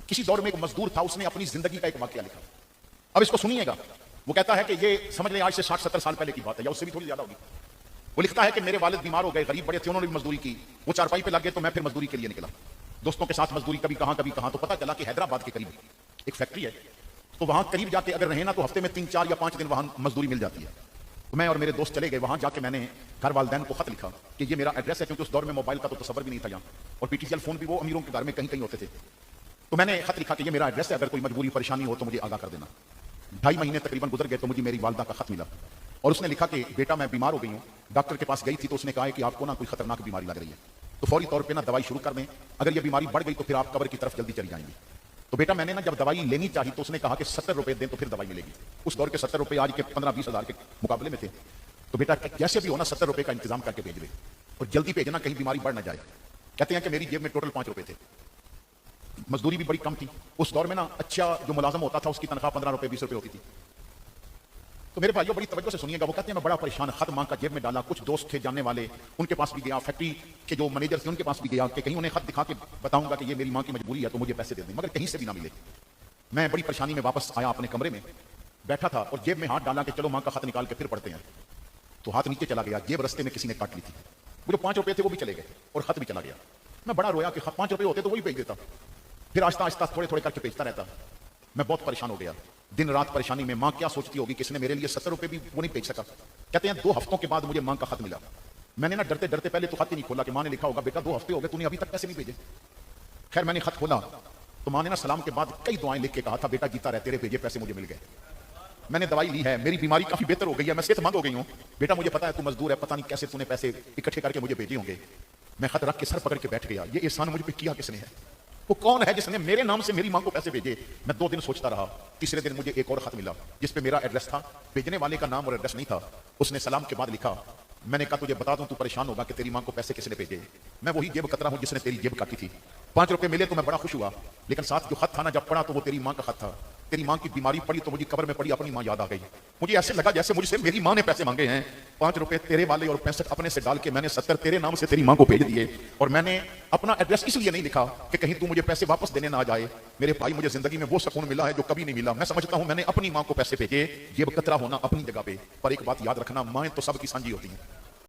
किसी दौर में एक मजदूर था, उसने अपनी जिंदगी का एक वाकया लिखा। अब इसको सुनिएगा। वो कहता है कि ये समझ लें आज से 60-70 साल पहले की बात है, या उससे भी थोड़ी ज्यादा होगी। वो लिखता है कि मेरे वालिद बीमार हो गए, गरीब बड़े थे, उन्होंने भी मजदूरी की, वो चारपाई पे लग गए, तो मैं फिर मजदूरी के लिए निकला। दोस्तों के साथ मजदूरी कभी कहां, तो पता चला कि हैदराबाद के करीब एक फैक्ट्री है, तो वहां करीब जाके अगर रहे ना तो हफ्ते में 3-4 या 5 दिन वहां मजदूरी मिल जाती है। तो मैं और मेरे दोस्त चले गए वहां। जाके मैंने घर वालदैन को खत लिखा कि ये मेरा एड्रेस है, क्योंकि उस दौर में मोबाइल का तो तसव्वुर भी नहीं था यहाँ, और पीटीसीएल फोन भी वो अमीरों के घर में कहीं कहीं होते थे। तो मैंने खत लिखा कि ये मेरा एड्रेस है, अगर कोई मजबूरी परेशानी हो तो मुझे आगाह कर देना। 2.5 महीने तकरीबन गुजर गए तो मुझे मेरी वालदा का खत मिला, और उसने लिखा कि बेटा मैं बीमार हो गई हूँ, डॉक्टर के पास गई थी तो उसने कहा है कि आपको ना कोई खतरनाक बीमारी लग रही है, तो फौरी तौर पे ना दवाई शुरू कर दें, अगर ये बीमारी बढ़ गई तो फिर आप कब्र की तरफ जल्दी चली जाएंगी। तो बेटा मैंने ना जब दवाई लेनी चाहिए तो उसने कहा कि 70 रुपए दें तो फिर दवाई मिलेगी। उस दौर के 70 रुपए आज के 15-20 हजार के मुकाबले में थे। तो बेटा जैसे भी हो ना 70 रुपए का इंतजाम करके भेज दे, और जल्दी भेजना, कहीं बीमारी बढ़ ना जाए। कहते हैं कि मेरी जेब में टोटल 5 रुपए थे, मजदूरी भी बड़ी कम थी। उस दौर में ना अच्छा जो मुलाजम होता था उसकी तनख्वाह 15 रुपए 20 रुपए होती थी। तो मेरे भाइयों बड़ी तवज्जो से सुनिएगा। वो कहते हैं मैं बड़ा परेशान, खत मांग का जेब में डाला, कुछ दोस्त थे जानने वाले, उनके पास भी गया, फैक्ट्री के जो मैनेजर थे उनके पास भी गया कि कहीं उन्हें खत दिखा के बताऊंगा कि ये मेरी मां की मजबूरी है तो मुझे पैसे दे दें, मगर कहीं से भी ना मिले। मैं बड़ी परेशानी में वापस आया, अपने कमरे में बैठा था और जेब में हाथ डाला कि चलो मां का खत निकाल के फिर पढ़ते हैं। तो हाथ नीचे चला गया, जेब रस्ते में किसी ने काट ली थी। वो जो 5 रुपए थे वो भी चले गए और खत भी चला गया। मैं बड़ा रोया कि 5 रुपए होते तो वही भेज देता। फिर आहिस्ता आहिस्ता थोड़े थोड़े करके भेजता रहता। मैं बहुत परेशान हो गया, दिन रात परेशानी में। मां क्या सोचती होगी, किसने मेरे लिए 70 रुपए भी वो नहीं भेज सका। कहते हैं 2 हफ्तों के बाद मुझे मां का खत मिला। मैंने ना डरते डरते पहले तो खत ही नहीं खोला कि मां ने लिखा होगा बेटा 2 हफ्ते हो गए तूने अभी तक पैसे नहीं भेजे। खैर मैंने खत खोला तो मां ने ना सलाम के बाद कई दुआएं लिख के कहा था बेटा जीता रहे, तेरे भेजे पैसे मुझे मिल गए, मैंने दवाई ली है, मेरी बीमारी काफी बेहतर हो गई है, मैं सेहतमंद हो गई हूँ। बेटा मुझे पता है तू मजदूर है, पता नहीं कैसे तूने पैसे इकट्ठे करके मुझे भेजे होंगे। मैं खत रख के सर पकड़ के बैठ गया, ये एहसान मुझ पे किया किसने है, वो कौन है जिसने मेरे नाम से मेरी मां को पैसे भेजे। मैं 2 दिन सोचता रहा। तीसरे दिन मुझे एक और खत मिला जिस पे मेरा एड्रेस था, भेजने वाले का नाम और एड्रेस नहीं था। उसने सलाम के बाद लिखा, मैंने कहा तुझे बता दूं तू परेशान होगा कि तेरी मां को पैसे किसने भेजे। मैं वही जेब कतरा हूं जिसने तेरी जेब काटी थी। 5 रुपए मिले तो मैं बड़ा खुश हुआ, लेकिन साथ जो खत था ना जब पढ़ा तो वो तेरी मां का खत था। तेरी मां की बीमारी पड़ी तो मुझे कब्र में पड़ी अपनी मां याद आ गई। मुझे ऐसे लगा जैसे मुझसे मेरी मां ने पैसे मांगे हैं। 5 रुपए तेरे वाले और 65 अपने से डाल के मैंने 70 तेरे नाम से तेरी मां को भेज दिए। और मैंने अपना एड्रेस इसलिए नहीं लिखा कि कहीं तू मुझे पैसे वापस देने ना आ जाए। मेरे भाई मुझे जिंदगी में वो सुकून मिला है जो कभी नहीं मिला। मैं समझता हूं मैंने अपनी मां को पैसे भेजे, जेब कतरा होना अपनी जगह पे। पर एक बात याद रखना, मां तो सबकी सांझी होती है।